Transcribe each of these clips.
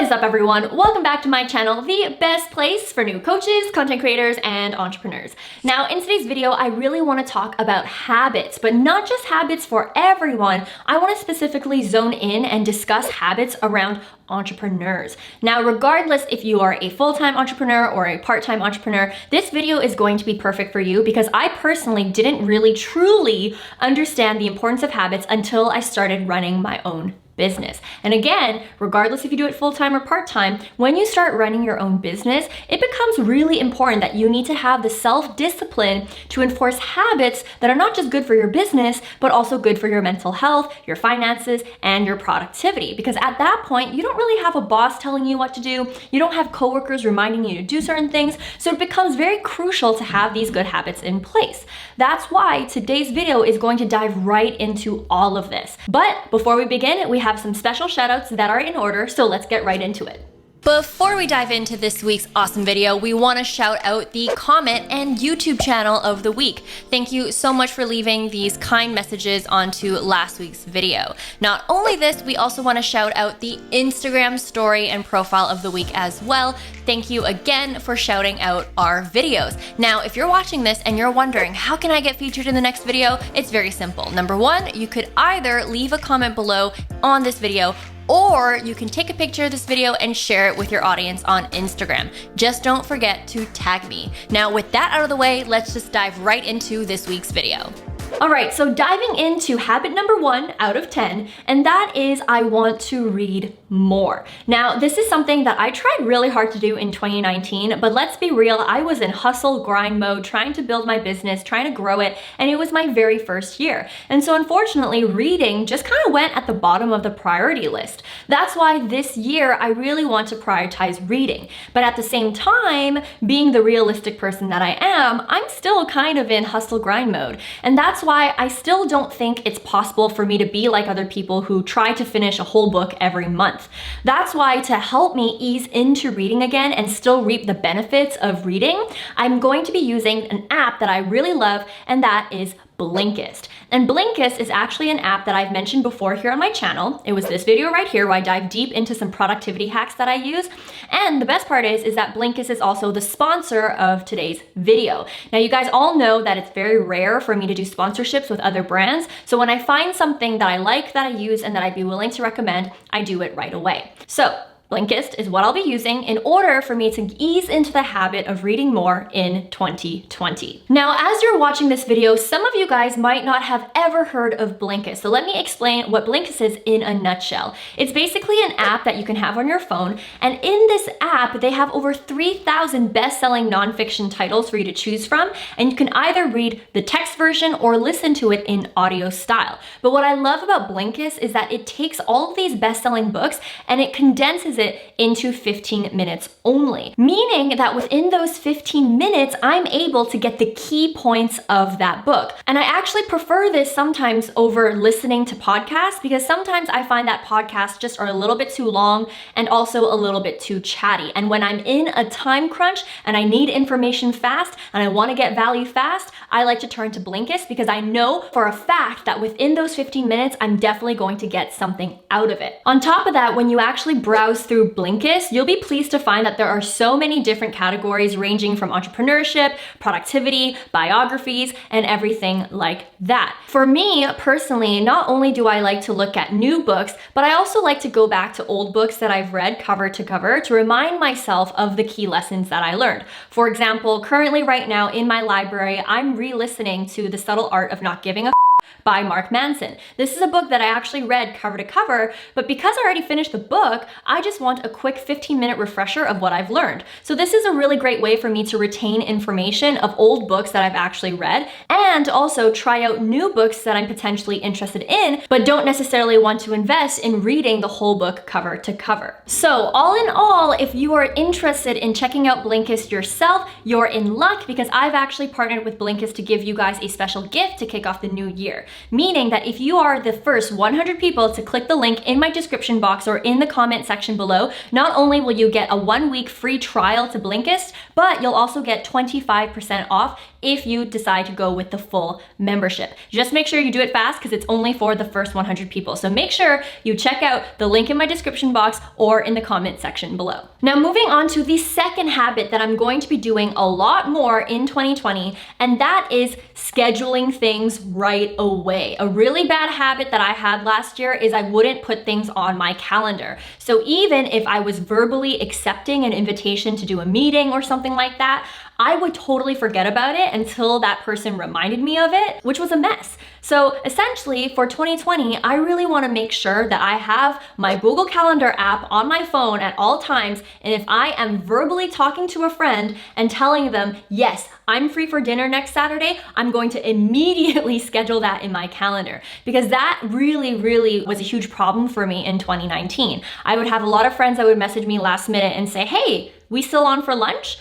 What is up, everyone? Welcome back to my channel, the best place for new coaches, content creators, and entrepreneurs. Now, in today's video, I really want to talk about habits, but not just habits for everyone. I want to specifically zone in and discuss habits around entrepreneurs. Now, regardless if you are a full-time entrepreneur or a part-time entrepreneur, this video is going to be perfect for you because I personally didn't really truly understand the importance of habits until I started running my own business. And again, regardless if you do it full-time or part-time, when you start running your own business, it becomes really important that you need to have the self-discipline to enforce habits that are not just good for your business, but also good for your mental health, your finances, and your productivity. Because at that point, you don't really have a boss telling you what to do. You don't have coworkers reminding you to do certain things. So it becomes very crucial to have these good habits in place. That's why today's video is going to dive right into all of this. But before we begin, we have some special shout outs that are in order, so let's get right into it. Before we dive into this week's awesome video, we want to shout out the comment and YouTube channel of the week. Thank you so much for leaving these kind messages onto last week's video. Not only this, we also want to shout out the Instagram story and profile of the week as well. Thank you again for shouting out our videos. Now, if you're watching this and you're wondering, how can I get featured in the next video? It's very simple. Number one, you could either leave a comment below on this video, or you can take a picture of this video and share it with your audience on Instagram. Just don't forget to tag me. Now, with that out of the way, let's just dive right into this week's video. All right, so diving into habit number 1 out of 10, and that is I want to read more. Now, this is something that I tried really hard to do in 2019, but let's be real, I was in hustle grind mode, trying to build my business, trying to grow it, and it was my very first year. And so unfortunately, reading just kind of went at the bottom of the priority list. That's why this year, I really want to prioritize reading. But at the same time, being the realistic person that I am, I'm still kind of in hustle grind mode. And that's why I still don't think it's possible for me to be like other people who try to finish a whole book every month. That's why, to help me ease into reading again and still reap the benefits of reading, I'm going to be using an app that I really love, and that is Blinkist. And Blinkist is actually an app that I've mentioned before here on my channel. It was this video right here where I dive deep into some productivity hacks that I use. And the best part is that Blinkist is also the sponsor of today's video. Now, you guys all know that it's very rare for me to do sponsorships with other brands. So when I find something that I like, that I use, and that I'd be willing to recommend, I do it right away. So Blinkist is what I'll be using in order for me to ease into the habit of reading more in 2020. Now, as you're watching this video, some of you guys might not have ever heard of Blinkist. So let me explain what Blinkist is in a nutshell. It's basically an app that you can have on your phone. And in this app, they have over 3,000 best-selling nonfiction titles for you to choose from. And you can either read the text version or listen to it in audio style. But what I love about Blinkist is that it takes all of these best-selling books and it condenses it into 15 minutes only, meaning that within those 15 minutes, I'm able to get the key points of that book. And I actually prefer this sometimes over listening to podcasts, because sometimes I find that podcasts just are a little bit too long and also a little bit too chatty. And when I'm in a time crunch and I need information fast and I want to get value fast, I like to turn to Blinkist because I know for a fact that within those 15 minutes, I'm definitely going to get something out of it. On top of that, when you actually browse through Blinkist, you'll be pleased to find that there are so many different categories ranging from entrepreneurship, productivity, biographies, and everything like that. For me personally, not only do I like to look at new books, but I also like to go back to old books that I've read cover to cover to remind myself of the key lessons that I learned. For example, currently right now in my library, I'm re-listening to The Subtle Art of Not Giving a by Mark Manson. This is a book that I actually read cover to cover, but because I already finished the book, I just want a quick 15-minute refresher of what I've learned. So this is a really great way for me to retain information of old books that I've actually read, and also try out new books that I'm potentially interested in, but don't necessarily want to invest in reading the whole book cover to cover. So all in all, if you are interested in checking out Blinkist yourself, you're in luck, because I've actually partnered with Blinkist to give you guys a special gift to kick off the new year. year. Meaning that if you are the first 100 people to click the link in my description box or in the comment section below, not only will you get a 1-week free trial to Blinkist, but you'll also get 25% off if you decide to go with the full membership. Just make sure you do it fast because it's only for the first 100 people. So make sure you check out the link in my description box or in the comment section below. Now moving on to the second habit that I'm going to be doing a lot more in 2020, and that is scheduling things right away. A really bad habit that I had last year is I wouldn't put things on my calendar. So even if I was verbally accepting an invitation to do a meeting or something like that, I would totally forget about it until that person reminded me of it, which was a mess. So essentially for 2020, I really want to make sure that I have my Google Calendar app on my phone at all times. And if I am verbally talking to a friend and telling them, yes, I'm free for dinner next Saturday, I'm going to immediately schedule that in my calendar, because that really was a huge problem for me in 2019. I would have a lot of friends that would message me last minute and say, hey, we still on for lunch?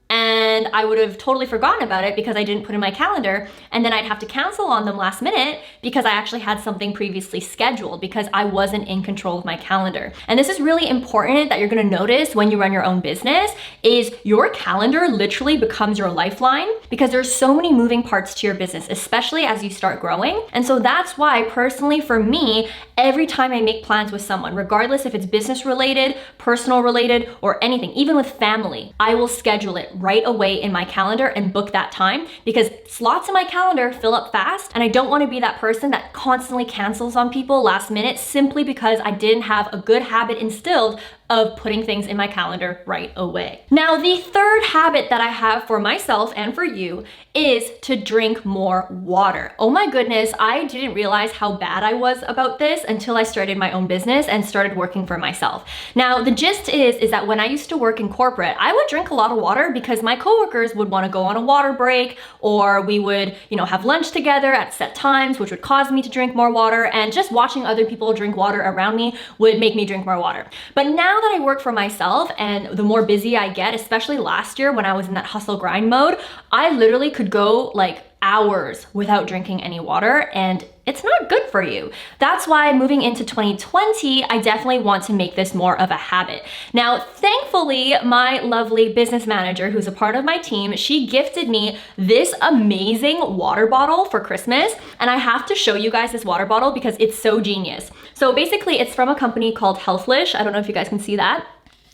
And I would have totally forgotten about it because I didn't put in my calendar, and then I'd have to cancel on them last minute because I actually had something previously scheduled because I wasn't in control of my calendar. And this is really important that you're gonna notice when you run your own business, is your calendar literally becomes your lifeline, because there's so many moving parts to your business, especially as you start growing. And so that's why personally for me, every time I make plans with someone, regardless if it's business related, personal related, or anything, even with family, I will schedule it right away in my calendar and book that time, because slots in my calendar fill up fast, and I don't want to be that person that constantly cancels on people last minute simply because I didn't have a good habit instilled of putting things in my calendar right away. Now, the third habit that I have for myself and for you is to drink more water. Oh my goodness, I didn't realize how bad I was about this until I started my own business and started working for myself. Now, the gist is that when I used to work in corporate, I would drink a lot of water because my coworkers would want to go on a water break, or we would, have lunch together at set times, which would cause me to drink more water, and just watching other people drink water around me would make me drink more water. But now that I work for myself and the more busy I get, especially last year when I was in that hustle grind mode, I literally could go like hours without drinking any water, and it's not good for you. That's why moving into 2020, I definitely want to make this more of a habit. Now, thankfully, my lovely business manager, who's a part of my team, she gifted me this amazing water bottle for Christmas, and I have to show you guys this water bottle because it's so genius. So basically, it's from a company called Healthlish. I don't know if you guys can see that.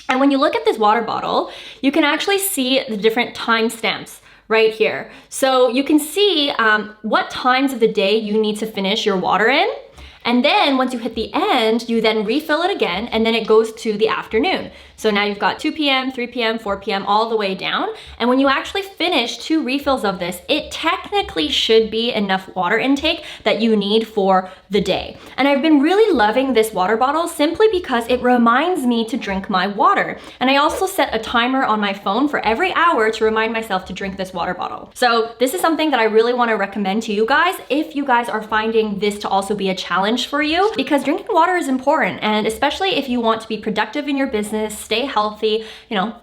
And when you look at this water bottle, you can actually see the different timestamps right here. So you can see what times of the day you need to finish your water in. And then once you hit the end, you then refill it again, and then it goes to the afternoon. So now you've got 2 p.m., 3 p.m., 4 p.m., all the way down. And when you actually finish 2 refills of this, it technically should be enough water intake that you need for the day. And I've been really loving this water bottle simply because it reminds me to drink my water. And I also set a timer on my phone for every hour to remind myself to drink this water bottle. So this is something that I really want to recommend to you guys if you guys are finding this to also be a challenge for you, because drinking water is important, and especially if you want to be productive in your business, stay healthy,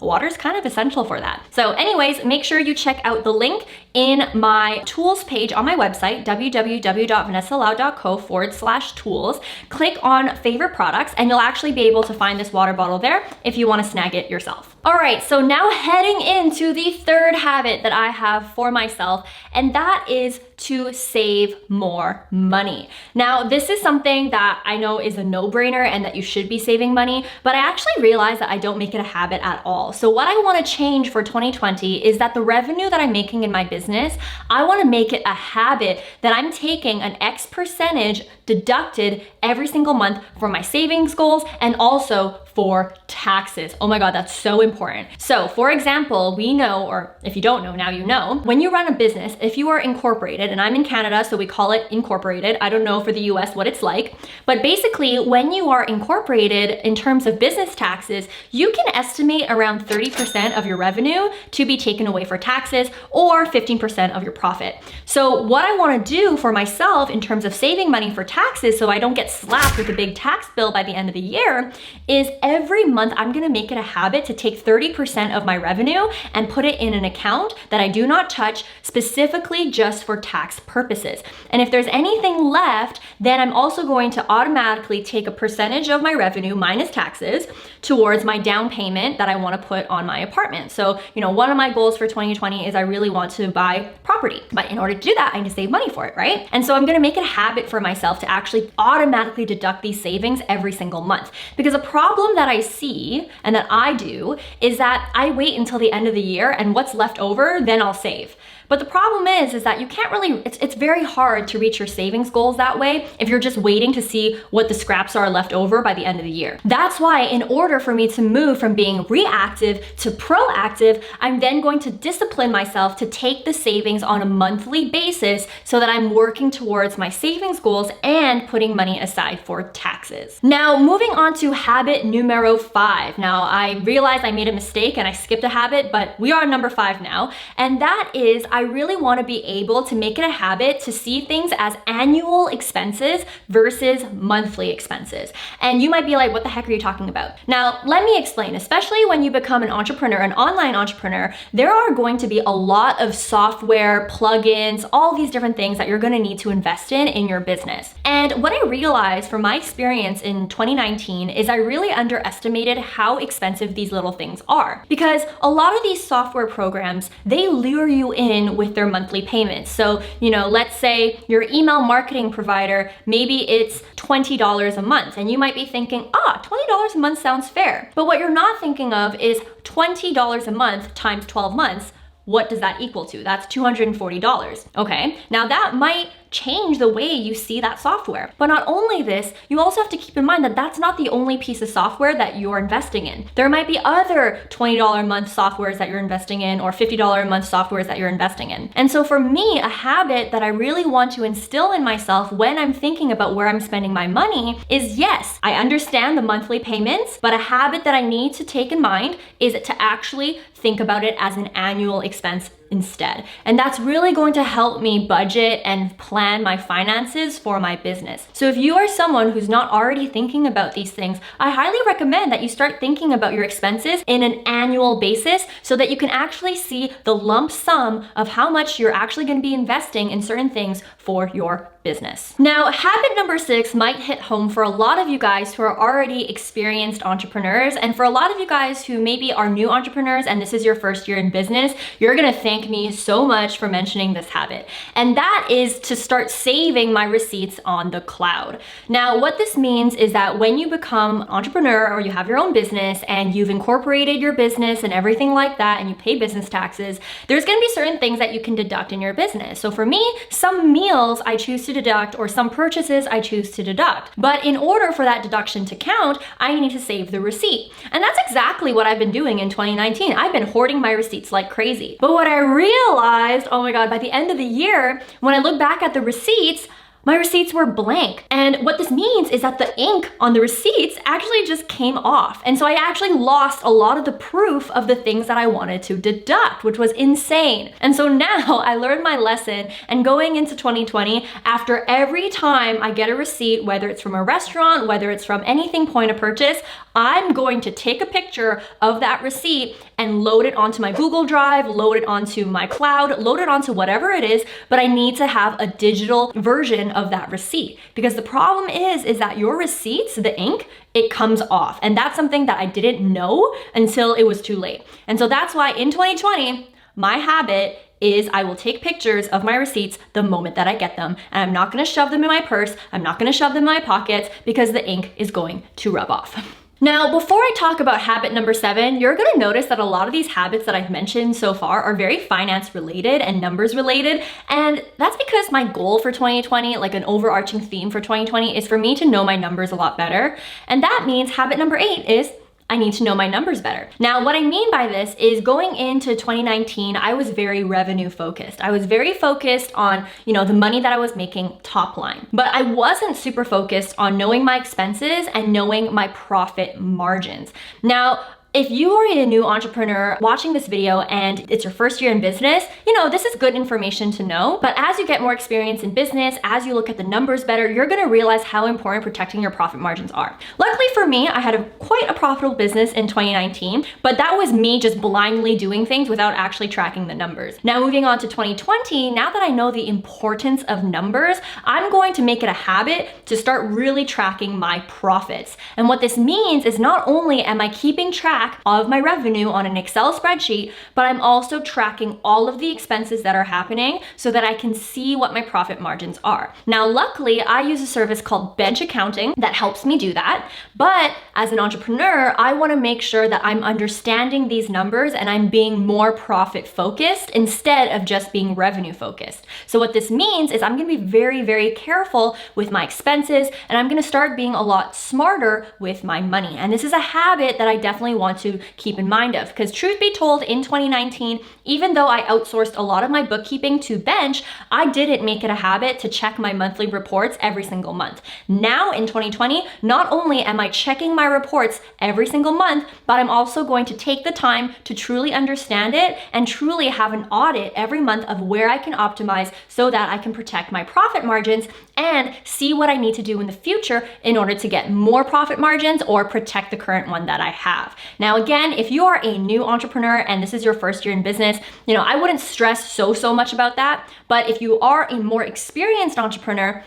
water is kind of essential for that. So anyways, make sure you check out the link in my tools page on my website, www.vanessalau.co/tools. Click on favorite products and you'll actually be able to find this water bottle there if you want to snag it yourself. All right, so now heading into the third habit that I have for myself, and that is to save more money. Now, this is something that I know is a no-brainer and that you should be saving money, but I actually realized that I don't make it a habit at all. So what I want to change for 2020 is that the revenue that I'm making in my business, I want to make it a habit that I'm taking an X percentage deducted every single month for my savings goals and also for taxes. Oh my God, that's so important. So for example, we know, or if you don't know, now you know, when you run a business, if you are incorporated, and I'm in Canada, so we call it incorporated. I don't know for the US what it's like, but basically when you are incorporated in terms of business taxes, you can estimate around 30% of your revenue to be taken away for taxes, or 15% of your profit. So what I want to do for myself in terms of saving money for taxes so I don't get slapped with a big tax bill by the end of the year is every month I'm going to make it a habit to take take 30% of my revenue and put it in an account that I do not touch, specifically just for tax purposes. And if there's anything left, then I'm also going to automatically take a percentage of my revenue minus taxes towards my down payment that I want to put on my apartment. So, one of my goals for 2020 is I really want to buy property. But in order to do that, I need to save money for it, right? And so I'm going to make it a habit for myself to actually automatically deduct these savings every single month. Because a problem that I see and that I do is that I wait until the end of the year and what's left over, then I'll save. But the problem is that you can't really, it's very hard to reach your savings goals that way if you're just waiting to see what the scraps are left over by the end of the year. That's why in order for me to move from being reactive to proactive, I'm then going to discipline myself to take the savings on a monthly basis so that I'm working towards my savings goals and putting money aside for taxes. Now, moving on to habit numero 5. Now, I realized I made a mistake and I skipped a habit, but we are number 5 now. And that is, I really want to be able to make it a habit to see things as annual expenses versus monthly expenses. And you might be like, what the heck are you talking about? Now, let me explain. Especially when you become an entrepreneur, an online entrepreneur, there are going to be a lot of software, plugins, all these different things that you're going to need to invest in your business. And what I realized from my experience in 2019 is I really underestimated how expensive these little things are. Because a lot of these software programs, they lure you in with their monthly payments. So, let's say your email marketing provider, maybe it's $20 a month, and you might be thinking, $20 a month sounds fair. But what you're not thinking of is $20 a month times 12 months. What does that equal to? That's $240. Okay, now that might change the way you see that software. But not only this, you also have to keep in mind that that's not the only piece of software that you're investing in. There might be other $20 a month softwares that you're investing in or $50 a month softwares that you're investing in. And so for me, a habit that I really want to instill in myself when I'm thinking about where I'm spending my money is, yes, I understand the monthly payments, but a habit that I need to take in mind is to actually think about it as an annual expense instead. And that's really going to help me budget and plan my finances for my business. So if you are someone who's not already thinking about these things, I highly recommend that you start thinking about your expenses in an annual basis so that you can actually see the lump sum of how much you're actually going to be investing in certain things for your business. Now, habit number 6 might hit home for a lot of you guys who are already experienced entrepreneurs, and for a lot of you guys who maybe are new entrepreneurs and this is your first year in business, you're gonna thank me so much for mentioning this habit. And that is to start saving my receipts on the cloud. Now, what this means is that when you become an entrepreneur or you have your own business and you've incorporated your business and everything like that and you pay business taxes, there's gonna be certain things that you can deduct in your business. So for me, some meals I choose to deduct or some purchases I choose to deduct. But in order for that deduction to count, I need to save the receipt. And that's exactly what I've been doing in 2019. I've been hoarding my receipts like crazy. But what I realized, oh my God, by the end of the year, when I look back at the receipts, my receipts were blank. And what this means is that the ink on the receipts actually just came off. And so I actually lost a lot of the proof of the things that I wanted to deduct, which was insane. And so now I learned my lesson, and going into 2020, after every time I get a receipt, whether it's from a restaurant, whether it's from anything point of purchase, I'm going to take a picture of that receipt and load it onto my Google Drive, load it onto my cloud, load it onto whatever it is, but I need to have a digital version of that receipt. Because the problem is that your receipts, the ink, it comes off. And that's something that I didn't know until it was too late. And so that's why in 2020, my habit is I will take pictures of my receipts the moment that I get them. And I'm not gonna shove them in my purse. I'm not gonna shove them in my pockets because the ink is going to rub off. Now, before I talk about habit number 7, you're gonna notice that a lot of these habits that I've mentioned so far are very finance related and numbers related. And that's because my goal for 2020, like an overarching theme for 2020, is for me to know my numbers a lot better. And that means habit number 8 is I need to know my numbers better. Now, what I mean by this is going into 2019, I was very revenue focused. I was very focused on, the money that I was making top line. But I wasn't super focused on knowing my expenses and knowing my profit margins. Now, if you are a new entrepreneur watching this video and it's your first year in business, this is good information to know. But as you get more experience in business, as you look at the numbers better, you're gonna realize how important protecting your profit margins are. Luckily Luckily for me, I had quite a profitable business in 2019, but that was me just blindly doing things without actually tracking the numbers. Now moving on to 2020, now that I know the importance of numbers, I'm going to make it a habit to start really tracking my profits. And what this means is not only am I keeping track of my revenue on an Excel spreadsheet, but I'm also tracking all of the expenses that are happening so that I can see what my profit margins are. Now, luckily, I use a service called Bench Accounting that helps me do that. But as an entrepreneur, I want to make sure that I'm understanding these numbers and I'm being more profit focused instead of just being revenue focused. So what this means is I'm going to be very, very careful with my expenses, and I'm going to start being a lot smarter with my money. And this is a habit that I definitely want to keep in mind of, because truth be told, in 2019, even though I outsourced a lot of my bookkeeping to Bench, I didn't make it a habit to check my monthly reports every single month. Now in 2020, not only am I checking my reports every single month, but I'm also going to take the time to truly understand it and truly have an audit every month of where I can optimize so that I can protect my profit margins and see what I need to do in the future in order to get more profit margins or protect the current one that I have. Now, again, if you are a new entrepreneur and this is your first year in business, I wouldn't stress so much about that. But if you are a more experienced entrepreneur,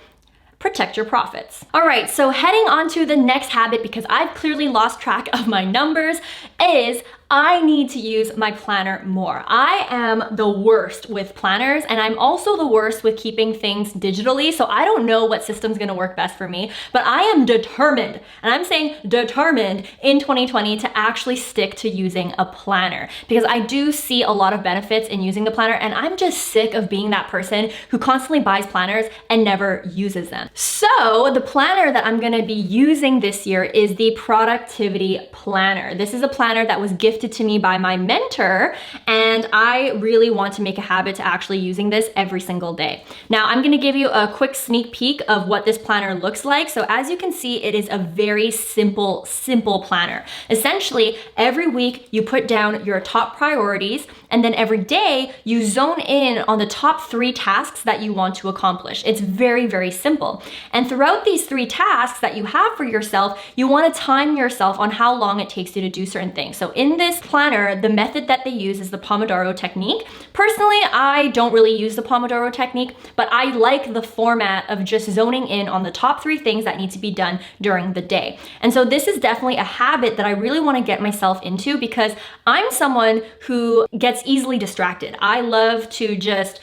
protect your profits. All right, so heading on to the next habit, because I've clearly lost track of my numbers, is I need to use my planner more. I am the worst with planners, and I'm also the worst with keeping things digitally, so I don't know what system's gonna work best for me, but I am determined, and I'm saying determined, in 2020 to actually stick to using a planner, because I do see a lot of benefits in using the planner, and I'm just sick of being that person who constantly buys planners and never uses them. So the planner that I'm gonna be using this year is the Productivity Planner. This is a planner that was gifted to me by my mentor, and I really want to make a habit to actually using this every single day. Now, I'm gonna give you a quick sneak peek of what this planner looks like. So as you can see, it is a very simple planner. Essentially, every week you put down your top priorities, and then every day you zone in on the top 3 tasks that you want to accomplish. It's very, very simple. And throughout these 3 tasks that you have for yourself, you want to time yourself on how long it takes you to do certain things. So in this planner, the method that they use is the Pomodoro technique. Personally, I don't really use the Pomodoro technique, but I like the format of just zoning in on the top 3 things that need to be done during the day. And so this is definitely a habit that I really want to get myself into, because I'm someone who gets easily distracted. I love to just,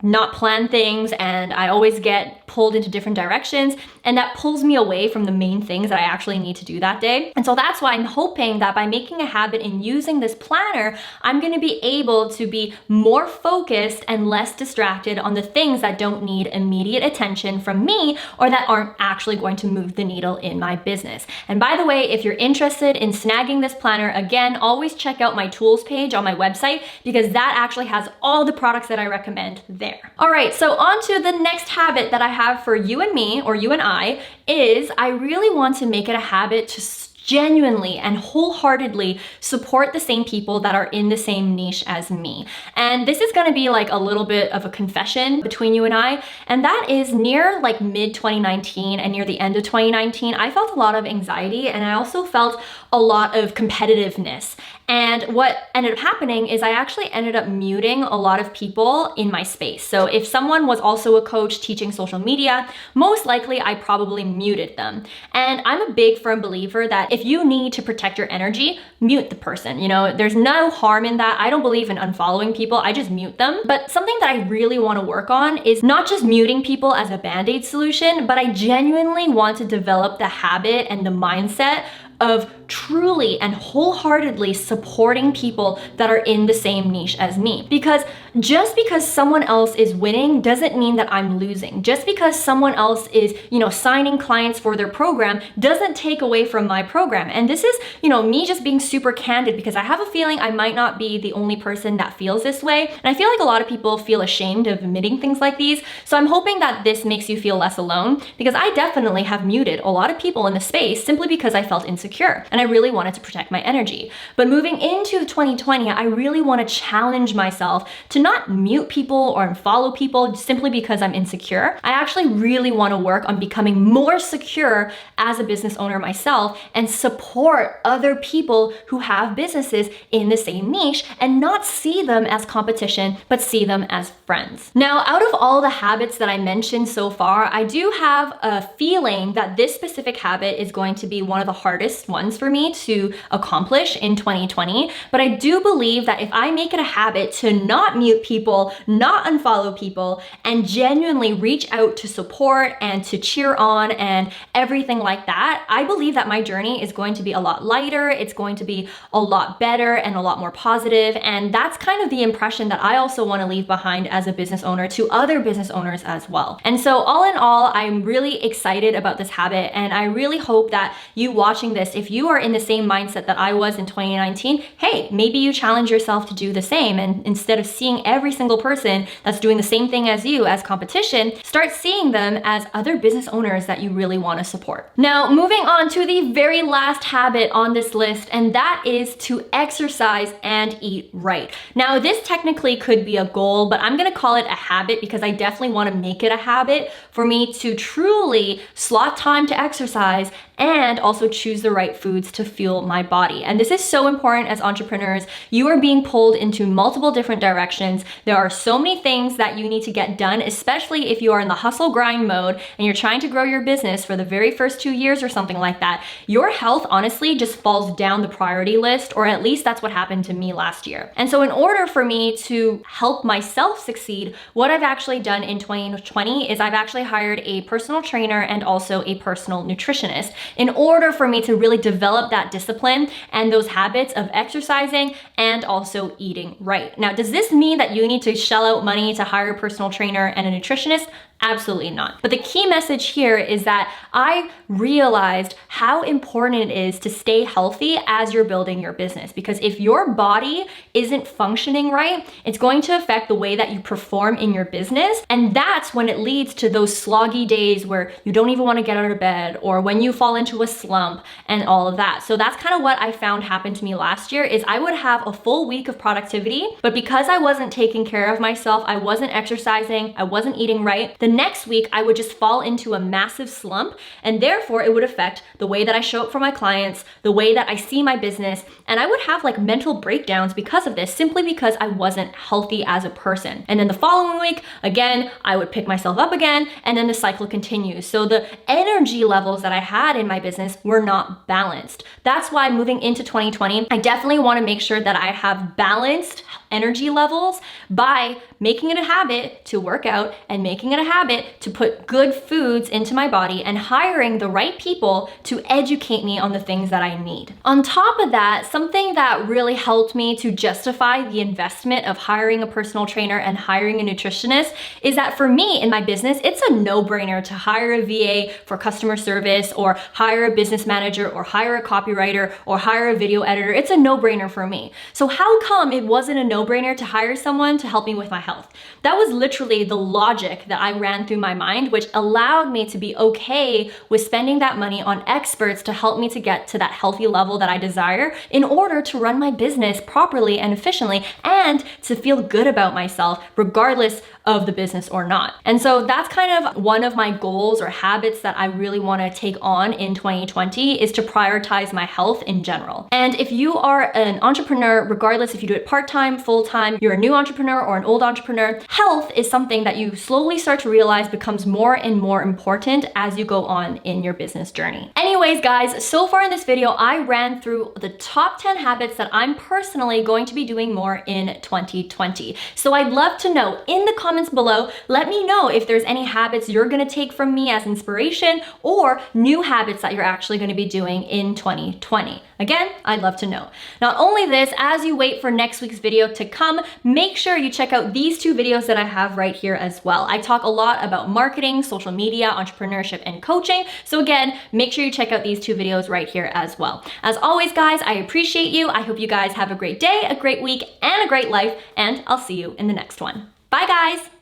not plan things, and I always get pulled into different directions, and that pulls me away from the main things that I actually need to do that day. And so that's why I'm hoping that by making a habit in using this planner, I'm gonna be able to be more focused and less distracted on the things that don't need immediate attention from me or that aren't actually going to move the needle in my business. And by the way, if you're interested in snagging this planner, again, always check out my tools page on my website, because that actually has all the products that I recommend there. All right, so on to the next habit that I have for you and me, or you and I, is I really want to make it a habit to genuinely and wholeheartedly support the same people that are in the same niche as me. And this is gonna be like a little bit of a confession between you and I, and that is near like mid 2019 and near the end of 2019, I felt a lot of anxiety, and I also felt a lot of competitiveness. And what ended up happening is I actually ended up muting a lot of people in my space. So if someone was also a coach teaching social media, most likely I probably muted them. And I'm a big firm believer that if you need to protect your energy, mute the person. There's no harm in that. I don't believe in unfollowing people, I just mute them. But something that I really want to work on is not just muting people as a band-aid solution, but I genuinely want to develop the habit and the mindset of truly and wholeheartedly supporting people that are in the same niche as me. Because just because someone else is winning doesn't mean that I'm losing. Just because someone else is, signing clients for their program doesn't take away from my program. And this is, me just being super candid, because I have a feeling I might not be the only person that feels this way. And I feel like a lot of people feel ashamed of admitting things like these. So I'm hoping that this makes you feel less alone, because I definitely have muted a lot of people in the space simply because I felt insecure insecure and I really wanted to protect my energy. But moving into 2020, I really want to challenge myself to not mute people or unfollow people simply because I'm insecure. I actually really want to work on becoming more secure as a business owner myself and support other people who have businesses in the same niche and not see them as competition, but see them as friends. Now, out of all the habits that I mentioned so far, I do have a feeling that this specific habit is going to be one of the hardest ones for me to accomplish in 2020. But I do believe that if I make it a habit to not mute people, not unfollow people, and genuinely reach out to support and to cheer on and everything like that, I believe that my journey is going to be a lot lighter. It's going to be a lot better and a lot more positive. And that's kind of the impression that I also want to leave behind as a business owner to other business owners as well. And so all in all, I'm really excited about this habit. And I really hope that you watching this, if you are in the same mindset that I was in 2019, hey, maybe you challenge yourself to do the same. And instead of seeing every single person that's doing the same thing as you as competition, start seeing them as other business owners that you really want to support. Now, moving on to the very last habit on this list, and that is to exercise and eat right. Now, this technically could be a goal, but I'm going to call it a habit because I definitely want to make it a habit for me to truly slot time to exercise and also choose the right foods to fuel my body. And this is so important as entrepreneurs. You are being pulled into multiple different directions. There are so many things that you need to get done, especially if you are in the hustle grind mode and you're trying to grow your business for the very first 2 years or something like that. Your health honestly just falls down the priority list, or at least that's what happened to me last year. And so in order for me to help myself succeed, what I've actually done in 2020 is I've actually hired a personal trainer and also a personal nutritionist in order for me to really develop that discipline and those habits of exercising and also eating right. Now, does this mean that you need to shell out money to hire a personal trainer and a nutritionist? Absolutely not. But the key message here is that I realized how important it is to stay healthy as you're building your business. Because if your body isn't functioning right, it's going to affect the way that you perform in your business. And that's when it leads to those sloggy days where you don't even want to get out of bed, or when you fall into a slump and all of that. So that's kind of what I found happened to me last year is I would have a full week of productivity, but because I wasn't taking care of myself, I wasn't exercising, I wasn't eating right, the next week I would just fall into a massive slump, and therefore it would affect the way that I show up for my clients, the way that I see my business, and I would have like mental breakdowns because of this, simply because I wasn't healthy as a person. And then the following week, again, I would pick myself up again, and then the cycle continues. So the energy levels that I had in my business were not balanced. That's why moving into 2020, I definitely want to make sure that I have balanced energy levels by making it a habit to work out and making it a habit to put good foods into my body and hiring the right people to educate me on the things that I need. On top of that, something that really helped me to justify the investment of hiring a personal trainer and hiring a nutritionist is that for me in my business, it's a no-brainer to hire a VA for customer service, or hire a business manager, or hire a copywriter, or hire a video editor. It's a no-brainer for me. So how come it wasn't a no-brainer to hire someone to help me with my health? That was literally the logic that I ran through my mind, which allowed me to be okay with spending that money on experts to help me to get to that healthy level that I desire in order to run my business properly and efficiently and to feel good about myself regardless of the business or not. And so that's kind of one of my goals or habits that I really want to take on in 2020 is to prioritize my health in general. And if you are an entrepreneur, regardless if you do it part-time, full-time, you're a new entrepreneur or an old entrepreneur, health is something that you slowly start to realize becomes more and more important as you go on in your business journey. Anyways, guys, so far in this video, I ran through the top 10 habits that I'm personally going to be doing more in 2020. So I'd love to know in the comments below, let me know if there's any habits you're gonna take from me as inspiration or new habits that you're actually gonna be doing in 2020. Again, I'd love to know. Not only this, as you wait for next week's video to come, make sure you check out these two videos that I have right here as well. I talk a lot about marketing, social media, entrepreneurship, and coaching. So again, make sure you check out these two videos right here as well. As always, guys, I appreciate you. I hope you guys have a great day, a great week, and a great life, and I'll see you in the next one. Bye, guys.